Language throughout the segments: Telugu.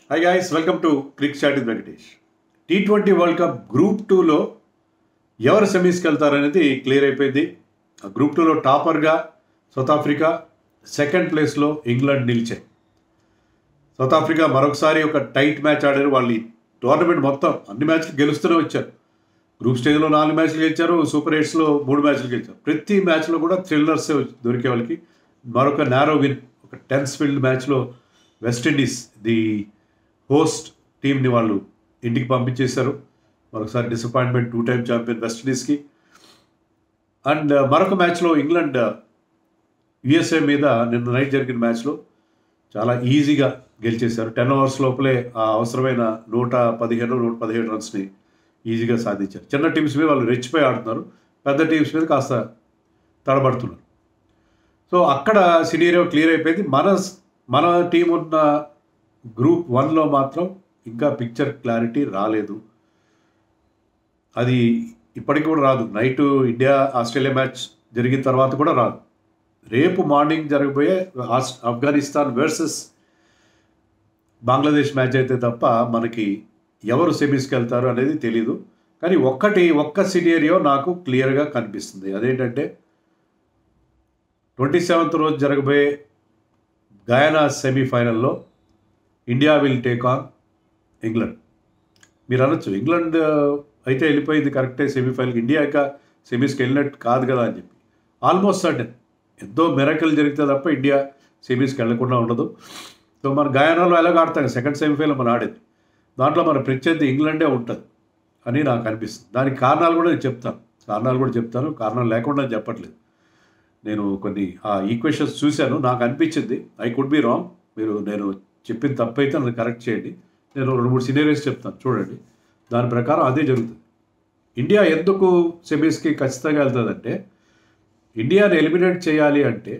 Hi guys, welcome to Crick Chat with Venkatesh. T20 world cup group 2లో ఎవరు సెమీస్కి వెళ్తారనేది క్లియర్ అయిపోయింది. గ్రూప్ 2లో టాపర్గా సౌత్ ఆఫ్రికా, సెకండ్ ప్లేస్లో ఇంగ్లాండ్ నిలిచాయి. సౌత్ ఆఫ్రికా మరొకసారి ఒక టైట్ మ్యాచ్ ఆడారు. వాళ్ళు ఈ టోర్నమెంట్ మొత్తం అన్ని మ్యాచ్లు గెలుస్తూనే వచ్చారు. గ్రూప్ స్టేజ్లో 4 మ్యాచ్లు గెలిచారు, సూపర్ 8స్లో 3 మ్యాచ్లు గెలిచారు. ప్రతి మ్యాచ్లో కూడా థ్రిల్లర్సే దొరికే వాళ్ళకి. మరొక నారో విన్, ఒక టెన్స్ ఫీల్డ్ మ్యాచ్లో వెస్టిండీస్ ది హోస్ట్ టీంని వాళ్ళు ఇంటికి పంపించేశారు. మరొకసారి డిసప్పాయింట్మెంట్, 2 టైమ్ ఛాంపియన్ వెస్టిండీస్కి. అండ్ మరొక మ్యాచ్లో ఇంగ్లాండ్ యుఎస్ఏ మీద నిన్న నైట్ జరిగిన మ్యాచ్లో చాలా ఈజీగా గెలిచేశారు. 10 ఓవర్స్ లోపలే ఆ అవసరమైన 115-117 రన్స్ని ఈజీగా సాధించారు. చిన్న టీమ్స్ మీద వాళ్ళు రెచ్చిపోయి ఆడుతున్నారు, పెద్ద టీమ్స్ మీద కాస్త తడబడుతున్నారు. సో అక్కడ సినీరియో క్లియర్ అయిపోయింది. మన టీం ఉన్న గ్రూప్ 1లో మాత్రం ఇంకా పిక్చర్ క్లారిటీ రాలేదు. అది ఇప్పటికి కూడా రాదు. నైటు ఇండియా ఆస్ట్రేలియా మ్యాచ్ జరిగిన తర్వాత కూడా రాదు. రేపు మార్నింగ్ జరగబోయే ఆఫ్ఘనిస్తాన్ వర్సెస్ బంగ్లాదేశ్ మ్యాచ్ అయితే తప్ప మనకి ఎవరు సెమీస్కి వెళ్తారు అనేది తెలీదు. కానీ ఒక్క సినేరియో నాకు క్లియర్గా కనిపిస్తుంది. అదేంటంటే 27th రోజు జరగబోయే గయానా సెమీఫైనల్లో India will take on England. మీరు అనొచ్చు ఇంగ్లాండ్ అయితే వెళ్ళిపోయింది కరెక్టే సెమీఫైనల్కి, ఇండియా ఇక సెమీస్కి వెళ్ళినట్టు కాదు కదా అని చెప్పి. ఆల్మోస్ట్ సర్టెన్ ఎంతో మెరకల్ జరిగితే తప్ప ఇండియా సెమీస్కి వెళ్ళకుండా ఉండదు. సో మన గయానాలో ఎలాగ ఆడతాం, సెకండ్ సెమీఫైనల్ మనం ఆడేది, దాంట్లో మన ప్రత్యర్థి ఇంగ్లాండే ఉంటుంది అని నాకు అనిపిస్తుంది. దానికి కారణాలు కూడా చెప్తాను. కారణాలు లేకుండా చెప్పట్లేదు. నేను కొన్ని ఈక్వేషన్స్ చూశాను, నాకు అనిపించింది. I could be wrong. నేను చెప్పిన తప్పు అయితే నన్ను కరెక్ట్ చేయండి. నేను 2-3 సినేరియోస్ చెప్తాను, చూడండి. దాని ప్రకారం అదే జరుగుతుంది. ఇండియా ఎందుకు సెమీస్కి ఖచ్చితంగా వెళ్తుందంటే, ఇండియాని ఎలిమినేట్ చేయాలి అంటే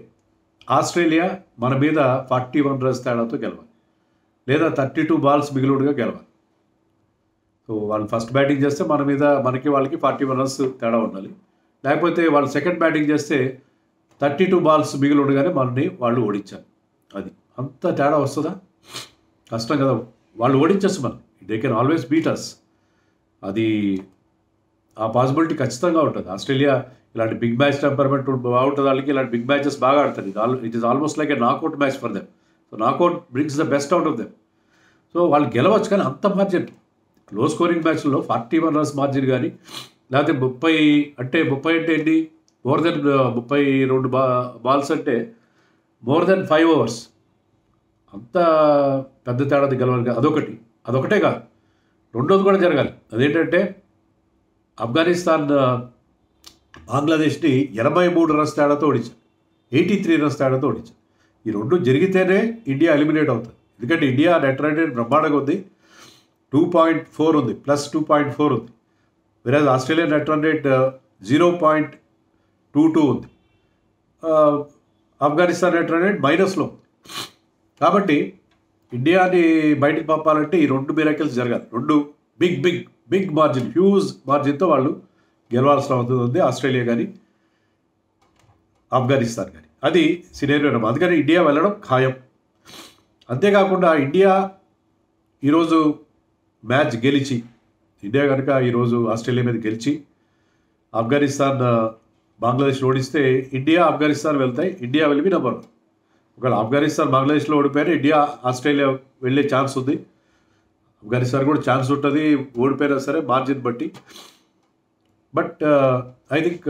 ఆస్ట్రేలియా మన మీద 41 రన్స్ తేడాతో గెలవాలి, లేదా 32 బాల్స్ మిగిలిగా గెలవాలి. సో వాళ్ళు ఫస్ట్ బ్యాటింగ్ చేస్తే మనకి వాళ్ళకి 41 రన్స్ తేడా ఉండాలి. లేకపోతే వాళ్ళు సెకండ్ బ్యాటింగ్ చేస్తే 32 బాల్స్ మిగిలి ఉండగానే వాళ్ళు ఓడించాలి. అది అంత తేడా వస్తుందా? కష్టం కదా. వాళ్ళు ఓడించచ్చు, దే కెన్ ఆల్వేస్ బీట్ అస్. అది ఆ పాసిబిలిటీ ఖచ్చితంగా ఉంటుంది. ఆస్ట్రేలియా ఇలాంటి బిగ్ మ్యాచ్ టెంపర్మెంట్ బాగుంటుంది వాళ్ళకి. ఇలాంటి బిగ్ మ్యాచెస్ బాగా ఆడతారు. It is almost like A knockout match for them. So knockout brings the best out of them. So వాళ్ళు గెలవచ్చు, కానీ అంత మార్జిన్, లో స్కోరింగ్ మ్యాచ్లో 41 రన్స్ మార్జిన్ కానీ, లేకపోతే 30 అంటే ఏంటి, మోర్ దెన్ 32 బాల్స్ అంటే మోర్ దెన్ 5 ఓవర్స్. అంత పెద్ద తేడాది గెలవాలి. అదొకటే కాదు, రెండోది కూడా జరగాలి. అదేంటంటే ఆఫ్ఘనిస్తాన్ బంగ్లాదేశ్ని 83 రన్స్ తేడాతో ఓడించారు, 83 రన్స్ తేడాతో ఓడించారు. ఈ రెండు జరిగితేనే ఇండియా ఎలిమినేట్ అవుతుంది. ఎందుకంటే ఇండియా నెట్ రన్ రేట్ బ్రహ్మాండంగా ఉంది, 2.4 ఉంది, ప్లస్ 2.4 ఉంది. వేరేజ్ ఆస్ట్రేలియా నెట్ రన్ రేట్ 0.22 ఉంది. ఆఫ్ఘనిస్తాన్ నెట్ రన్ రేట్ మైనస్లో ఉంది. కాబట్టి ఇండియాని బయటికి పంపాలంటే ఈ 2 మిరాకిల్స్ జరగాలి. 2 బిగ్ మార్జిన్, హ్యూజ్ మార్జిన్తో వాళ్ళు గెలవాల్సిన అవుతుంది, ఆస్ట్రేలియా కానీ ఆఫ్ఘనిస్తాన్ కానీ. అది సినేరియో. అందుకని ఇండియా వెళ్ళడం ఖాయం. అంతేకాకుండా ఇండియా ఈరోజు మ్యాచ్ గెలిచి, ఇండియా కనుక ఈరోజు ఆస్ట్రేలియా మీద గెలిచి ఆఫ్ఘనిస్తాన్ బంగ్లాదేశ్ ఓడిస్తే ఇండియా ఆఫ్ఘనిస్తాన్ వెళ్తాయి. India will be number 1. ఒకవేళ ఆఫ్ఘనిస్తాన్ బంగ్లాదేశ్లో ఓడిపోయినా ఇండియా ఆస్ట్రేలియా వెళ్ళే ఛాన్స్ ఉంది. ఆఫ్ఘనిస్తాన్ కూడా ఛాన్స్ ఉంటుంది ఓడిపోయినా సరే మార్జిన్ బట్టి. బట్ ఐ థింక్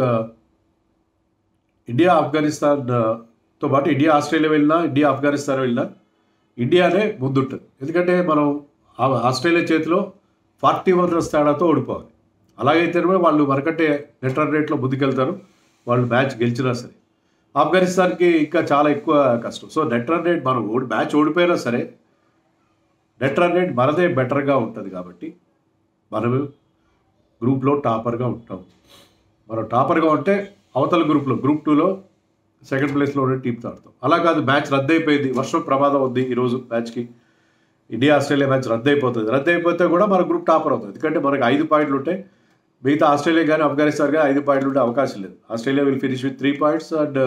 ఇండియా ఆఫ్ఘనిస్తాన్తో పాటు ఇండియా ఆస్ట్రేలియా వెళ్ళినా, ఇండియా ఆఫ్ఘనిస్తాన్ వెళ్ళినా ఇండియానే ముందుంటుంది. ఎందుకంటే మనం ఆస్ట్రేలియా చేతిలో 41 రన్స్ తేడాతో ఓడిపోవాలి. అలాగైతేనే వాళ్ళు మనకంటే నెట్ రన్ రేట్లో ముందుకెళ్తారు, వాళ్ళు మ్యాచ్ గెలిచినా సరే. ఆఫ్ఘనిస్తాన్కి ఇంకా చాలా ఎక్కువ కష్టం. సో నెట్ రన్ రేట్ మనం మ్యాచ్ ఓడిపోయినా సరే నెట్ రన్ రేట్ మనదే బెటర్గా ఉంటుంది. కాబట్టి మనం గ్రూప్లో టాపర్గా ఉంటాం. మనం టాపర్గా ఉంటే అవతల గ్రూప్ 2లో సెకండ్ ప్లేస్లో ఉండే టీంతో ఆడతాం. అలా కాదు, మ్యాచ్ రద్దయిపోయింది, వర్షం ప్రమాదం ఉంది ఈరోజు మ్యాచ్కి, ఇండియా ఆస్ట్రేలియా మ్యాచ్ రద్దయిపోతే కూడా మన గ్రూప్ టాపర్ అవుతుంది. ఎందుకంటే మనకు 5 పాయింట్లు ఉంటాయి. మిగతా ఆస్ట్రేలియా కానీ ఆఫ్ఘనిస్తాన్ కానీ 5 పాయింట్లు ఉండే అవకాశం లేదు. Australia will finish with 3 points and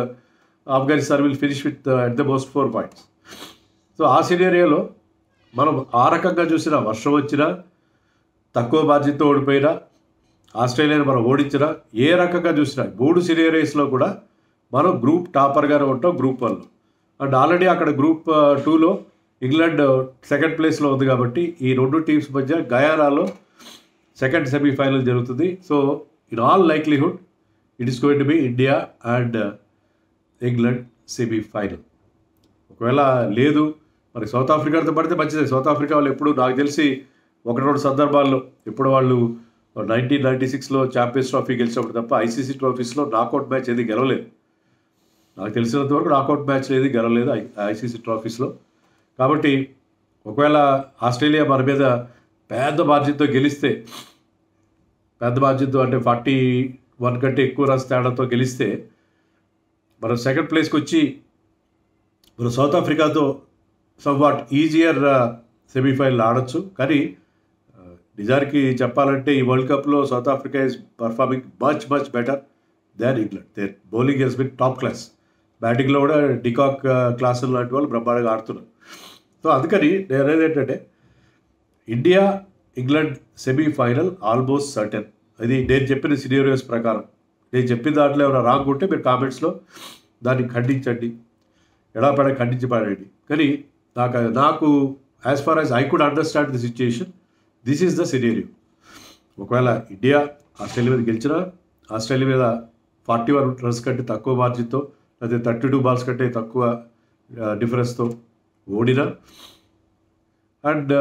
Afghanistan will finish with at the most 4 points. So ఆ సినేరియోలో మనం ఆ రకంగా చూసినా వర్షం వచ్చినా తక్కువ బాధ్యతతో ఓడిపోయినా ఆస్ట్రేలియాని మనం ఓడించినా ఏ రకంగా చూసినా 3 సిరీస్లో కూడా మనం గ్రూప్ టాపర్గానే ఉంటాం గ్రూప్ 1లో. అండ్ ఆల్రెడీ అక్కడ గ్రూప్ 2లో ఇంగ్లాండ్ సెకండ్ ప్లేస్లో ఉంది కాబట్టి ఈ 2 టీమ్స్ మధ్య గయానాలో సెకండ్ సెమీఫైనల్ జరుగుతుంది. So in all likelihood it is going to be India and England semifinal. ఒకవేళ లేదు మరి సౌత్ ఆఫ్రికాతో పడితే మంచిదే. సౌత్ ఆఫ్రికా వాళ్ళు ఎప్పుడు నాకు తెలిసి 1-2 సందర్భాల్లో ఇప్పుడు వాళ్ళు 1996లో ఛాంపియన్స్ ట్రోఫీ గెలిచినప్పుడు తప్ప ఐసీసీ ట్రోఫీస్లో నాకౌట్ మ్యాచ్ ఏది గెలవలేదు. నాకు తెలిసినంత వరకు నాకౌట్ మ్యాచ్ ఏది గెలవలేదు ఐసీసీ ట్రోఫీస్లో. కాబట్టి ఒకవేళ ఆస్ట్రేలియా మన మీద పెద్ద బాధ్యతతో గెలిస్తే, పెద్ద బాధ్యతతో అంటే 41 కంటే ఎక్కువ రన్స్ తేడాతో గెలిస్తే మనం సెకండ్ ప్లేస్కి వచ్చి మనం సౌత్ ఆఫ్రికాతో సమ్వాట్ ఈజియర్ సెమీఫైనల్ ఆడొచ్చు. కానీ నిజానికి చెప్పాలంటే ఈ వరల్డ్ కప్లో South Africa is performing much much better than England. Their bowling has been top class. బ్యాటింగ్లో కూడా డికాక్ క్లాసులు లాంటి వాళ్ళు బ్రహ్మాండంగా ఆడుతున్నారు. సో అందుకని నేను అనేది ఏంటంటే India England semifinal almost certain. అది నేను చెప్పిన సినారియోస్ ప్రకారం. నేను చెప్పిన దాంట్లో ఏమైనా రాంగ్ ఉంటే మీరు కామెంట్స్లో దాన్ని ఖండించండి, ఎడాపెడా ఖండించి పాడండి. కానీ నాకు as far as I could understand the situation, this is the scenario. ఒకవేళ ఇండియా ఆస్ట్రేలియా మీద గెలిచినా, ఆస్ట్రేలియా మీద 41 రన్స్ కంటే తక్కువ మార్జిన్తో లేదా 32 బాల్స్ కంటే తక్కువ డిఫరెన్స్తో ఓడినా, అండ్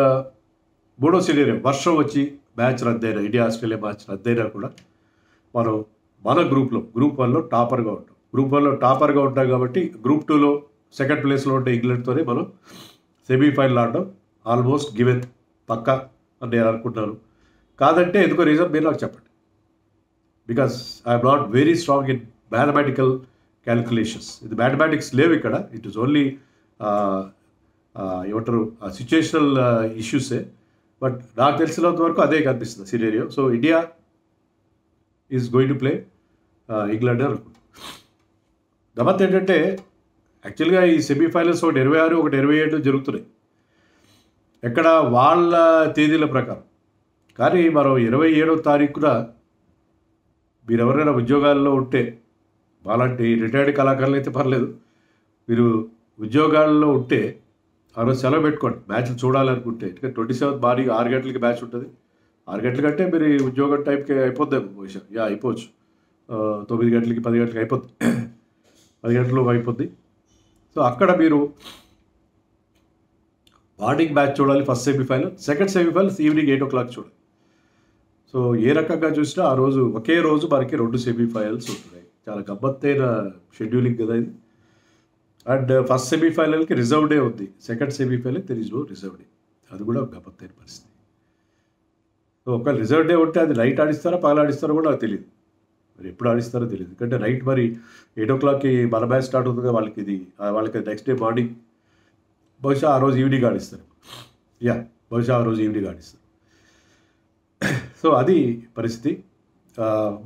మూడో సినారియో వర్షం వచ్చి మ్యాచ్ రద్దయినా, ఇండియా ఆస్ట్రేలియా మ్యాచ్ రద్దయినా కూడా మనం మన గ్రూప్ 1లో టాపర్గా ఉంటాం. గ్రూప్ 1లో టాపర్గా ఉంటాం కాబట్టి గ్రూప్ 2లో సెకండ్ ప్లేస్లో ఉంటే ఇంగ్లాండ్తోనే మనం సెమీఫైనల్ ఆడడం ఆల్మోస్ట్ గివెన్ పక్కా అని నేను అనుకుంటున్నాను. కాదంటే ఎందుకో రీజన్ మీరు నాకు చెప్పండి. Because I'm not very strong in mathematical calculations. ఇది మ్యాథమెటిక్స్ లేవు ఇక్కడ. ఇట్ ఈస్ ఓన్లీ ఏమంటారు సిచ్యుయేషనల్ ఇష్యూసే. బట్ నాకు తెలిసినంత వరకు అదే కనిపిస్తుంది scenario. So India is going to play England అనుకుంటున్నాను. గమత్ ఏంటంటే యాక్చువల్గా ఈ సెమీఫైనల్స్ ఒకటి 26, ఒకటి 27 జరుగుతున్నాయి ఎక్కడ వాళ్ళ తేదీల ప్రకారం. కానీ మనం 27వ తారీఖున మీరు ఎవరైనా ఉద్యోగాల్లో ఉంటే, అలాంటి రిటైర్డ్ కళాకారులు అయితే పర్లేదు, మీరు ఉద్యోగాల్లో ఉంటే ఆ రోజు సెలవు పెట్టుకోండి మ్యాచ్లు చూడాలనుకుంటే. ఎందుకంటే 27 మార్నింగ్ 6 గంటలకి మ్యాచ్ ఉంటుంది. 6 గంటల కంటే మీరు ఉద్యోగం టైంకి అయిపోద్దాం బహుశా. అయిపోవచ్చు. 9 గంటలకి 10 గంటలకి అయిపోద్ది, 10 గంటలకు అయిపోద్ది. సో అక్కడ మీరు మార్నింగ్ మ్యాచ్ చూడాలి first semi-final. Second semi-final evening 8 o'clock చూడాలి. సో ఏ రకంగా చూసినా ఆ రోజు ఒకే రోజు మనకి 2 సెమీఫైనల్స్ ఉంటున్నాయి. చాలా గమ్మత్తైన షెడ్యూలింగ్ కదా ఇది. అండ్ ఫస్ట్ సెమీఫైనల్కి రిజర్వ్ డే ఉంది, second semifinal there is no reserve day. అది కూడా ఒక గమ్మత్తైన పరిస్థితి. సో ఒకవేళ రిజర్వ్ డే ఉంటే అది నైట్ ఆడిస్తారా పగలు ఆడిస్తారో కూడా నాకు తెలియదు. మరి ఎప్పుడు ఆడిస్తారో తెలియదు. ఎందుకంటే నైట్ మరి 8 o'clockకి మన మ్యాచ్ స్టార్ట్ అవుతుంది. వాళ్ళకి నెక్స్ట్ డే మార్నింగ్ బహుశా ఆ రోజు ఈవినింగ్ ఆడిస్తారు. బహుశా ఆ రోజు ఈవినింగ్ ఆడిస్తారు. సో అది పరిస్థితి.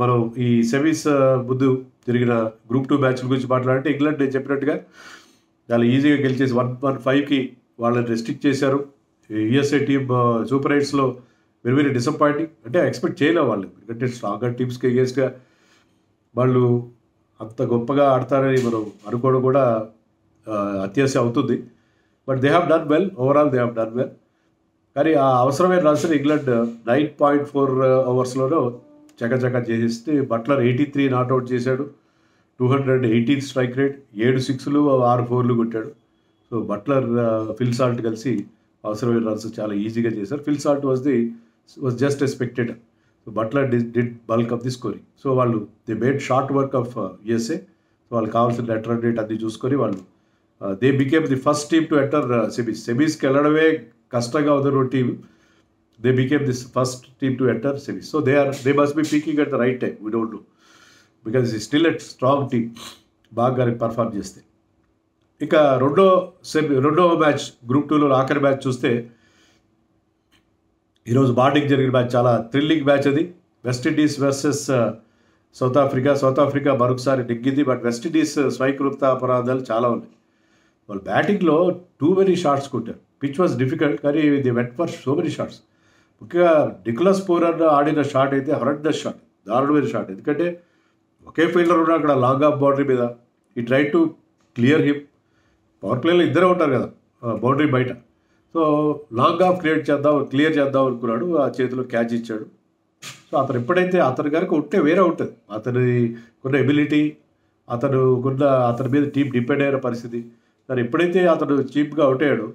మనం ఈ సెమీస్ ముందు జరిగిన గ్రూప్ 2 మ్యాచ్ల గురించి మాట్లాడంటే ఇంగ్లాండ్ నేను చెప్పినట్టుగా చాలా ఈజీగా గెలిచేసి 1-5కి వాళ్ళని రెస్ట్రిక్ట్ చేశారు. యూఎస్ఏ టీమ్ సూపర్ 8స్లో వెరీ వెరీ డిసప్పాయింటింగ్. అంటే ఎక్స్పెక్ట్ చేయలేము వాళ్ళు, ఎందుకంటే స్ట్రాంగర్ టీమ్స్కి అగేన్స్ట్గా వాళ్ళు అంత గొప్పగా ఆడతారని మనం అనుకోవడం కూడా అత్యాశ అవుతుంది. But they have done well, overall they have done well. కానీ ఆ అవసరమైన రన్స్ ఇంగ్లాండ్ 9.4 ఓవర్స్లోనూ చకచకా చేసేస్తే బట్లర్ 83 నాట్అవుట్ చేశాడు. 218 స్ట్రైక్ రేట్, 7 6లు 6 4లు కొట్టాడు. సో బట్లర్ ఫిల్ సాల్ట్ కలిసి అవసరమైన రన్స్ చాలా ఈజీగా చేశారు. Phil Salt was just expected. So Buttler did bulk of the scoring. So వాళ్ళు they made short work of USA. So వాళ్ళు కావాల్సిన నెట్ రన్ రేట్ అది చూసుకొని వాళ్ళు they became the first team to enter సెమీస్కి వెళ్ళడమే కష్టంగా ఉన్న team. They became this first team to enter semis. So they must be peaking at the right time. We don't know, because it still at strong team బాగా పర్ఫార్మ్ చేస్తే. ఇక రెండో మ్యాచ్ గ్రూప్ 2లో ఆఖరి మ్యాచ్ చూస్తే ఈరోజు మార్నింగ్ జరిగిన మ్యాచ్ చాలా థ్రిల్లింగ్ మ్యాచ్. అది West Indies versus south Africa. South Africa మరొకసారి నెగ్గింది. బట్ వెస్టిండీస్ స్వైకృత అపరాధాలు చాలా ఉన్నాయి. వాళ్ళు బ్యాటింగ్లో టూ మెనీ షాట్స్ కొట్టారు. పిచ్ వాజ్ డిఫికల్ట్, కానీ the went for so many shots. ముఖ్యంగా నికోలస్ పూరన్ ఆడిన షాట్ అయితే హరడ్నెస్ షాట్, దారుణమైన షాట్. ఎందుకంటే ఒకే ఫీల్డర్ ఉన్నాడు అక్కడ లాంగ్ ఆఫ్ బౌండరీ మీద. ఈ try to clear him. Power ప్లేలో ఇద్దరే ఉంటారు కదా బౌండరీ బయట. సో లాంగ్ ఆఫ్ క్లియర్ చేద్దాం అనుకున్నాడు, ఆ చేతిలో క్యాచ్ ఇచ్చాడు. సో అతను ఎప్పుడైతే అతని కనుక ఉంటే వేరే ఉంటుంది, అతని కొన్న ఎబిలిటీ, అతని మీద టీం డిపెండ్ అయిన పరిస్థితి. కానీ ఎప్పుడైతే అతను చీప్గా అవుట్ అయ్యాడు,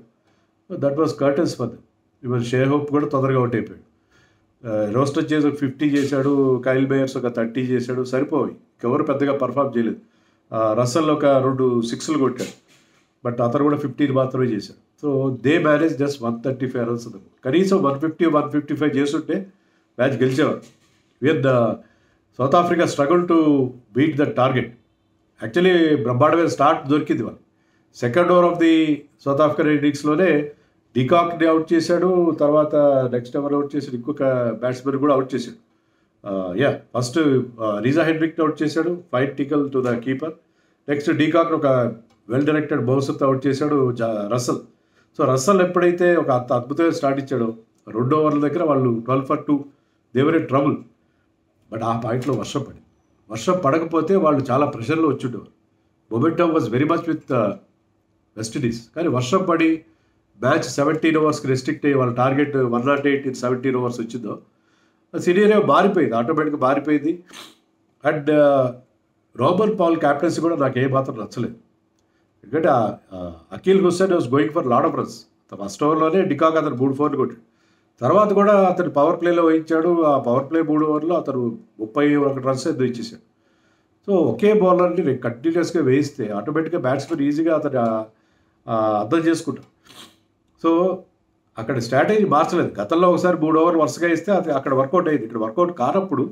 that was curtains for them. Even Shai Hope కూడా తొందరగా అవుట్ అయిపోయాడు. రోస్టర్ చేసి ఒక 50 చేశాడు, కైల్ మేయర్స్ ఒక 30 చేశాడు, సరిపోయి ఎవరు పెద్దగా పర్ఫామ్ చేయలేదు. రసల్ ఒక 2 6లు కొట్టాడు, బట్ అతను కూడా 15 మాత్రమే చేశాడు. So they manage just 135 runs. కనీసం 150 155 చేస్తుంటే మ్యాచ్ గెలిచేవారు. Even South Africa struggle to beat the target. Actually బ్రహ్మాండమైన స్టార్ట్ దొరికింది వాళ్ళు. Second over of the South African ఇన్నింగ్స్లోనే డికాక్ని అవుట్ చేశాడు, తర్వాత నెక్స్ట్ ఓవర్ అవుట్ చేశాడు, ఇంకొక బ్యాట్స్మెన్ కూడా అవుట్ చేశాడు. ఫస్ట్ రీజా హెన్రిక్ని అవుట్ చేశాడు, fine tickle to the keeper. Next డికాక్ని ఒక వెల్ డైరెక్టెడ్ బౌన్సర్తో అవుట్ చేశాడు రసల్. సో రసల్ ఎప్పుడైతే ఒక అద్భుతమైన స్టార్ట్ ఇచ్చాడో, 2 ఓవర్ల దగ్గర వాళ్ళు 12 for 2 దేవరే ట్రబుల్. బట్ ఆ పాయింట్లో వర్షం పడకపోతే వాళ్ళు చాలా ప్రెషర్లో వచ్చుండేవారు. Momentum was very much with West Indies. కానీ వర్షం పడి మ్యాచ్ 17 ఓవర్స్కి రెస్ట్రిక్ట్ అయ్యి వాళ్ళ టార్గెట్ 108 in 17 ఓవర్స్ వచ్చిందో, సిరీరియో మారిపోయింది, ఆటోమేటిక్గా మారిపోయింది. అండ్ రోబర్ట్ పౌల్ క్యాప్టెన్సీ కూడా నాకు ఏమాత్రం నచ్చలేదు. ఎందుకంటే Akeal Hosein was going for lot of runs. First ఓవర్లోనే డికాక్ అతను 3 4 కొట్టాడు. తర్వాత కూడా అతను పవర్ ప్లేలో వహించాడు. ఆ పవర్ ప్లే 3 ఓవర్లో అతను 31 రన్స్ ఏదో ఇచ్చేసాడు. సో ఒకే బౌలర్ని కంటిన్యూస్గా వేయిస్తే ఆటోమేటిక్గా బ్యాట్స్మెన్ ఈజీగా అతను అర్థం చేసుకుంటారు. సో అక్కడ స్ట్రాటజీ మార్చలేదు. గతంలో ఒకసారి 3 ఓవర్లు వరుసగా ఇస్తే అది అక్కడ వర్కౌట్ అయింది. ఇక్కడ వర్కౌట్ కానప్పుడు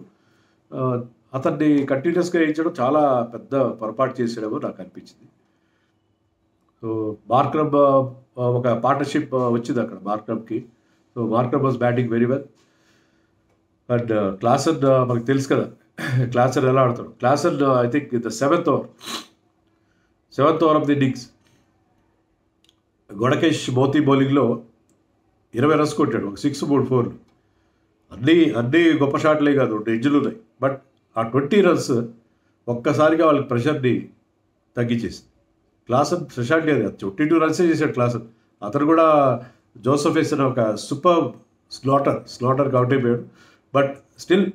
అతన్ని కంటిన్యూస్గా వేయించడం చాలా పెద్ద పొరపాటు చేసేయడమో నాకు అనిపించింది. సో మార్క్రమ్ ఒక పార్ట్నర్షిప్ వచ్చింది అక్కడ మార్క్రమ్కి. So Markram was batting very well. And Klaasen మనకు తెలుసు కదా క్లాసన్ ఎలా ఆడతాడు. Klaasen I think the seventh over of the innings Gudakesh Motie బౌలింగ్లో 20 రన్స్ కొట్టాడు, ఒక 6 3 4. అన్నీ గొప్ప షాట్లే కాదు, 2 ఎడ్జ్లు ఉన్నాయి. బట్ ఆ 20 రన్స్ ఒక్కసారిగా వాళ్ళకి ప్రెషర్ని తగ్గించేసింది. క్లాసన్ స్పెషాలిటీ అది 22 రన్సే చేశాడు క్లాసన్. అతను కూడా జోసెఫ్ వేసిన ఒక సూపర్ స్లాటర్కి అవుట్ అయిపోయాడు. బట్ స్టిల్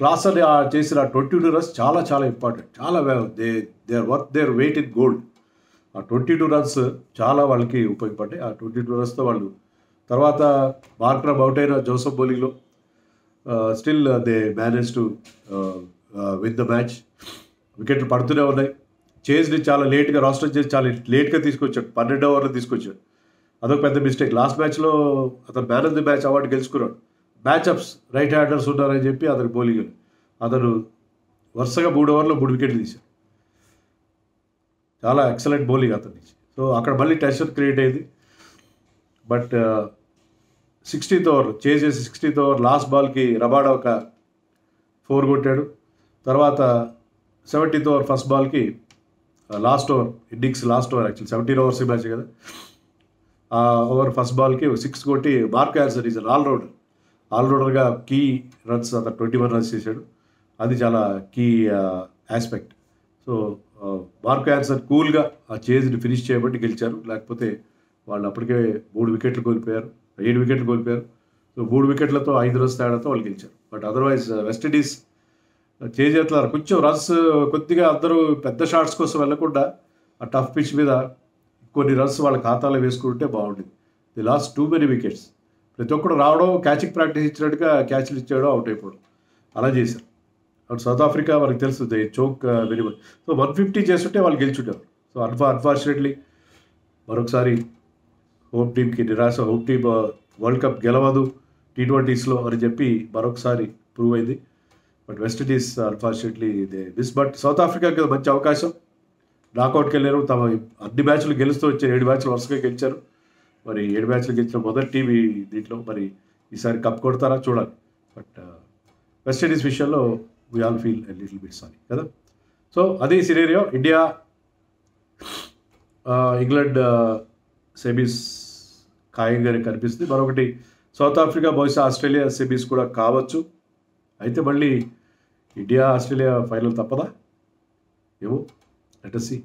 క్లాసన్ చేసిన 22 రన్స్ చాలా చాలా ఇంపార్టెంట్. చాలా they are worth their weight in gold. ఆ 22 రన్స్ చాలా వాళ్ళకి ఉపయోగపడ్డాయి. ఆ 22 రన్స్తో వాళ్ళు తర్వాత మార్క్రమ్ అవుట్ అయిన జోసెఫ్ బౌలింగ్లో still they manage to win the match. వికెట్లు పడుతూనే ఉన్నాయి. చేజ్ని చాలా లేట్గా రాస్టర్ చేసి చాలా లేట్గా తీసుకొచ్చాడు, 12 ఓవర్లు తీసుకొచ్చాడు. అదొక పెద్ద మిస్టేక్. లాస్ట్ మ్యాచ్లో అతను man of the match award గెలుచుకున్నాడు. మ్యాచ్అప్స్ రైట్ హ్యాండర్స్ ఉన్నారని చెప్పి అతను బౌలింగ్ అతను వరుసగా 3 ఓవర్లో 3 వికెట్లు తీశాడు. చాలా ఎక్సలెంట్ బౌలింగ్ అతని నుంచి. సో అక్కడ మళ్ళీ టెన్షన్ క్రియేట్ అయింది. బట్ 16th ఓవర్ చేజ్ చేసి 16th ఓవర్ లాస్ట్ బాల్కి రబాడా ఒక 4 కొట్టాడు. తర్వాత 17th ఓవర్ ఫస్ట్ బాల్కి last over innings last over actually 17 overs match కదా, ఆ ఓవర్ ఫస్ట్ బాల్కి 6 కొట్టి మార్క్ యాన్సన్ ఈజ్ ఆల్రౌండర్గా కీ రన్స్ అతను 21 రన్స్ చేశాడు. అది చాలా key aspect. So Mark Jansen కూల్గా ఆ చేజ్ని ఫినిష్ చేయబట్టి గెలిచారు. లేకపోతే వాళ్ళు అప్పటికే 3 వికెట్లు కోల్పోయారు, 7 వికెట్లు కోల్పోయారు. సో 3 వికెట్లతో 5 రన్స్ తేడాతో వాళ్ళు గెలిచారు. బట్ అదర్వైజ్ వెస్టిండీస్ చేతున్నారు కొంచెం రన్స్ కొద్దిగా అందరూ పెద్ద షాట్స్ కోసం వెళ్ళకుండా ఆ టఫ్ పిచ్ మీద కొన్ని రన్స్ వాళ్ళ ఖాతాలో వేసుకుంటే బాగుండేది. The last too many wickets. ప్రతి ఒక్కరు రావడం, క్యాచింగ్ ప్రాక్టీస్ ఇచ్చినట్టుగా క్యాచ్లు ఇచ్చేయడం, అవుట్ అయిపోవడం అలా చేశారు. అటు సౌత్ ఆఫ్రికా మనకు తెలుస్తుంది చోక్ వెరీ మచ్. సో 150 చేస్తుంటే వాళ్ళు గెలిచుంటారు. సో అన్ఫార్చునేట్లీ మరొకసారి హోమ్ టీంకి నిరాశ. హోమ్ టీమ్ వరల్డ్ కప్ గెలవదు T20స్లో అని చెప్పి మరొకసారి ప్రూవ్ అయింది. But West Indies unfortunately they miss. But South ఆఫ్రికాకి మంచి అవకాశం. నాకౌట్కి వెళ్ళారు. తమ అన్ని మ్యాచ్లు గెలుస్తూ వచ్చారు. 7 మ్యాచ్లు వరుసగా గెలిచారు. మరి 7 మ్యాచ్లు గెలిచిన మొదటి టీం దీంట్లో. మరి ఈసారి కప్ కొడతారా చూడాలి. బట్ వెస్టిండీస్ విషయంలో we all feel little bit sorry కదా. సో అది సినేరియో. ఇండియా ఇంగ్లాండ్ సెమీస్ ఖాయంగానే కనిపిస్తుంది. మరొకటి సౌత్ ఆఫ్రికా, బహుశా ఆస్ట్రేలియా సెమీస్ కూడా కావచ్చు. అయితే మళ్ళీ ఇండియా ఆస్ట్రేలియా ఫైనల్ తప్పదా? ఏమో, లెట్ us see.